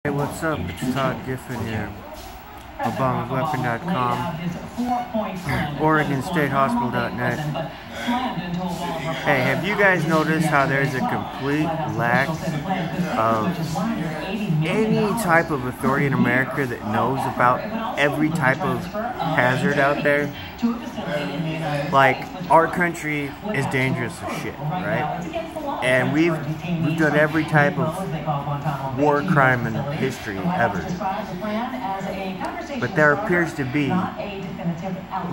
Hey, what's up? It's Todd Giffen here. ObamaWeapon.com, OregonStateHospital.net. Hey, have you guys noticed how there's a complete lack of any type of authority in America that knows about every type of hazard out there? Like, our country is dangerous as shit, right? And we've done every type of war crime in history ever. But there appears to be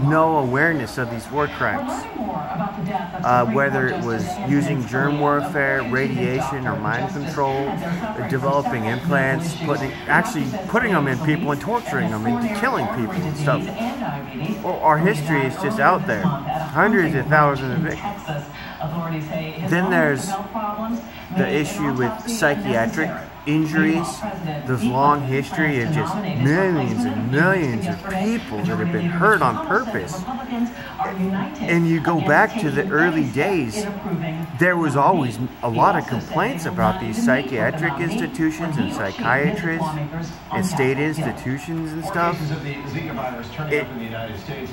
no awareness of these war crimes. Whether it was using germ warfare, radiation, or mind control, developing implants, putting them in people and torturing them and killing people and stuff. Well, our history is just out there. Hundreds of thousands of victims. Then there's the issue with psychiatric injuries. There's long history of just millions and millions of people that have been hurt on purpose. And you go back to the early days, there was always a lot of complaints about these psychiatric institutions and psychiatrists and state institutions and stuff.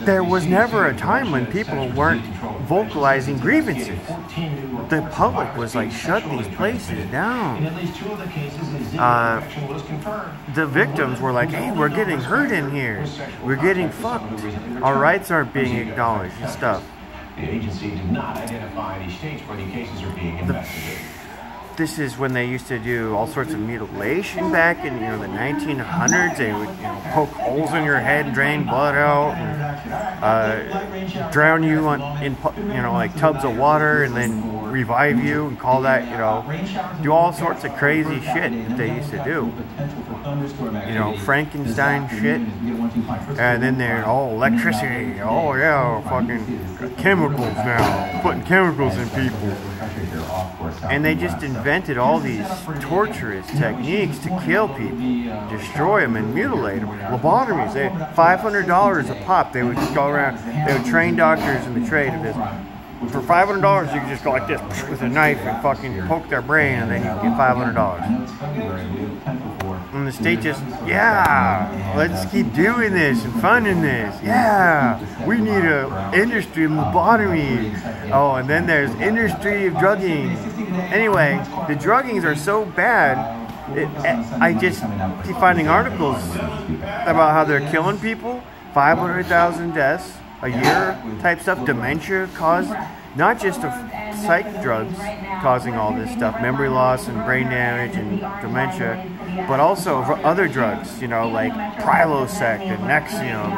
There was never a time when people weren't vocalizing grievances. The public was like, shut these places down. The victims were like, hey, we're getting hurt in here. We're getting fucked. Our rights aren't being acknowledged and stuff. The agency did not identify any states where the cases are being investigated. This is when they used to do all sorts of mutilation back in the 1900s. They would poke holes in your head, drain blood out, and drown you in like tubs of water, and then revive you and call that do all sorts of crazy shit that they used to do. Frankenstein shit, and then they're electricity. Oh yeah, fucking chemicals now, putting chemicals in people. And they just invented all these torturous techniques to kill people, destroy them, and mutilate them. Lobotomies, $500 a pop. They would go around, they would train doctors in the trade of this. For $500, you could just go like this with a knife and fucking poke their brain, and then you get $500. And the state just, yeah, let's keep doing this and funding this. Yeah, we need a industry of lobotomy. Oh, and then there's industry of drugging. Anyway, the druggings are so bad. I just keep finding articles about how they're killing people. 500,000 deaths a year type stuff. Dementia caused, not just of psych drugs causing all this stuff, memory loss and brain damage and dementia, but also for other drugs, like Prilosec and Nexium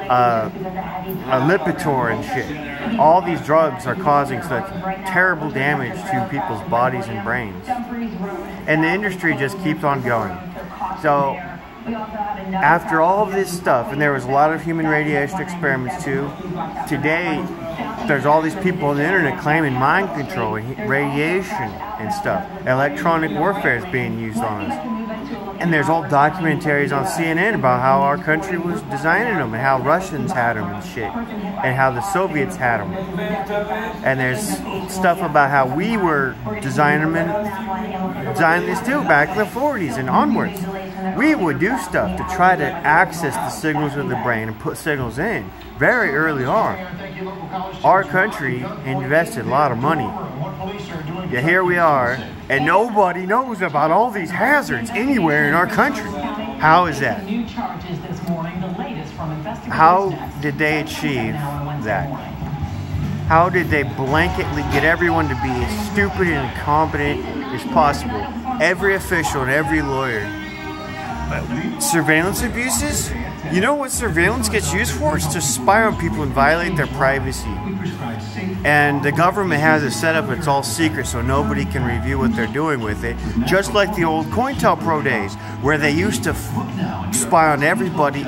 and Lipitor and shit. All these drugs are causing such terrible damage to people's bodies and brains. And the industry just keeps on going. So, after all of this stuff, and there was a lot of human radiation experiments too, today there's all these people on the internet claiming mind control and radiation and stuff. Electronic warfare is being used on us. And there's all documentaries on CNN about how our country was designing them and how Russians had them and shit, and how the Soviets had them. And there's stuff about how we were designing them and designing this too back in the 40s and onwards. We would do stuff to try to access the signals of the brain and put signals in very early on. Our country invested a lot of money. Yeah, here we are, and nobody knows about all these hazards anywhere in our country. How is that? How did they achieve that? How did they blanketly get everyone to be as stupid and incompetent as possible? Every official and every lawyer. Surveillance abuses? You know what surveillance gets used for? It's to spy on people and violate their privacy. And the government has it set up, it's all secret, so nobody can review what they're doing with it. Just like the old COINTELPRO days, where they used to spy on everybody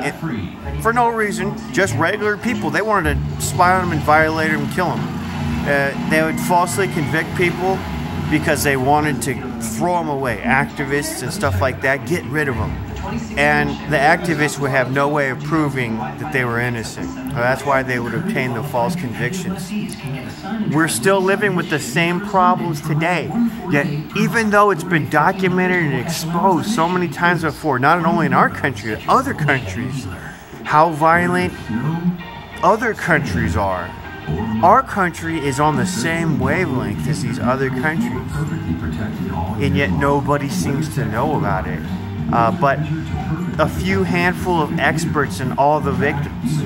for no reason, just regular people. They wanted to spy on them and violate them and kill them. They would falsely convict people because they wanted to throw them away. Activists and stuff like that, get rid of them. and the activists would have no way of proving that they were innocent. So that's why they would obtain the false convictions. We're still living with the same problems today. Yet, even though it's been documented and exposed so many times before, not only in our country, but other countries, how violent other countries are. Our country is on the same wavelength as these other countries, and yet nobody seems to know about it. But a few handful of experts and all the victims.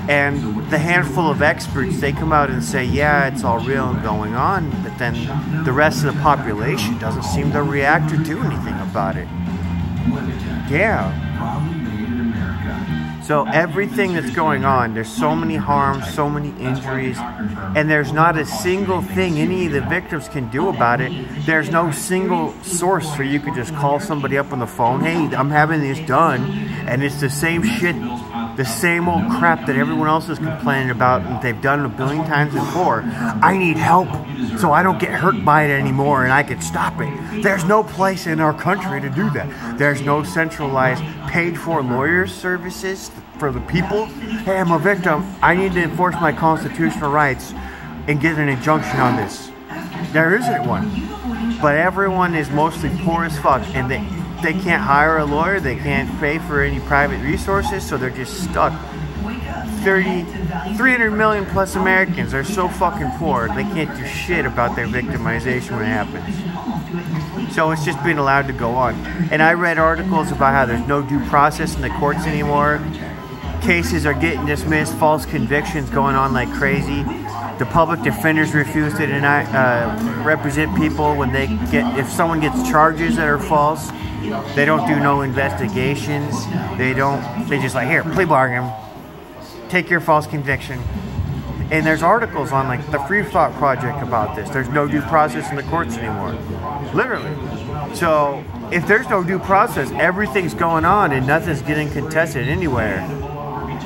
And the handful of experts, they come out and say, yeah, it's all real and going on, but then the rest of the population doesn't seem to react or do anything about it. Yeah. So everything that's going on, there's so many harms, so many injuries, and there's not a single thing any of the victims can do about it. There's no single source where you could just call somebody up on the phone, hey, I'm having this done, and it's the same shit, the same old crap that everyone else is complaining about and they've done a billion times before. I need help so I don't get hurt by it anymore and I can stop it. There's no place in our country to do that. There's no centralized paid-for lawyers services for the people. Hey, I'm a victim. I need to enforce my constitutional rights and get an injunction on this. There isn't one. But everyone is mostly poor as fuck, and they can't hire a lawyer, they can't pay for any private resources, so they're just stuck. 300 million plus Americans are so fucking poor, they can't do shit about their victimization when it happens. So it's just been allowed to go on. And I read articles about how there's no due process in the courts anymore. Cases are getting dismissed, false convictions going on like crazy. The public defenders refuse to represent people when if someone gets charges that are false. They don't do no investigations. They just like, here, plea bargain. Take your false conviction. And there's articles on like the Free Thought Project about this. There's no due process in the courts anymore. Literally. So if there's no due process, everything's going on and nothing's getting contested anywhere.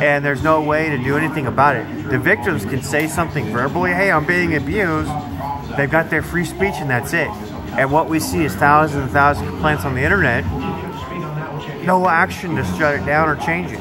And there's no way to do anything about it. The victims can say something verbally, hey, I'm being abused. They've got their free speech and that's it. And what we see is thousands and thousands of complaints on the internet. No action to shut it down or change it.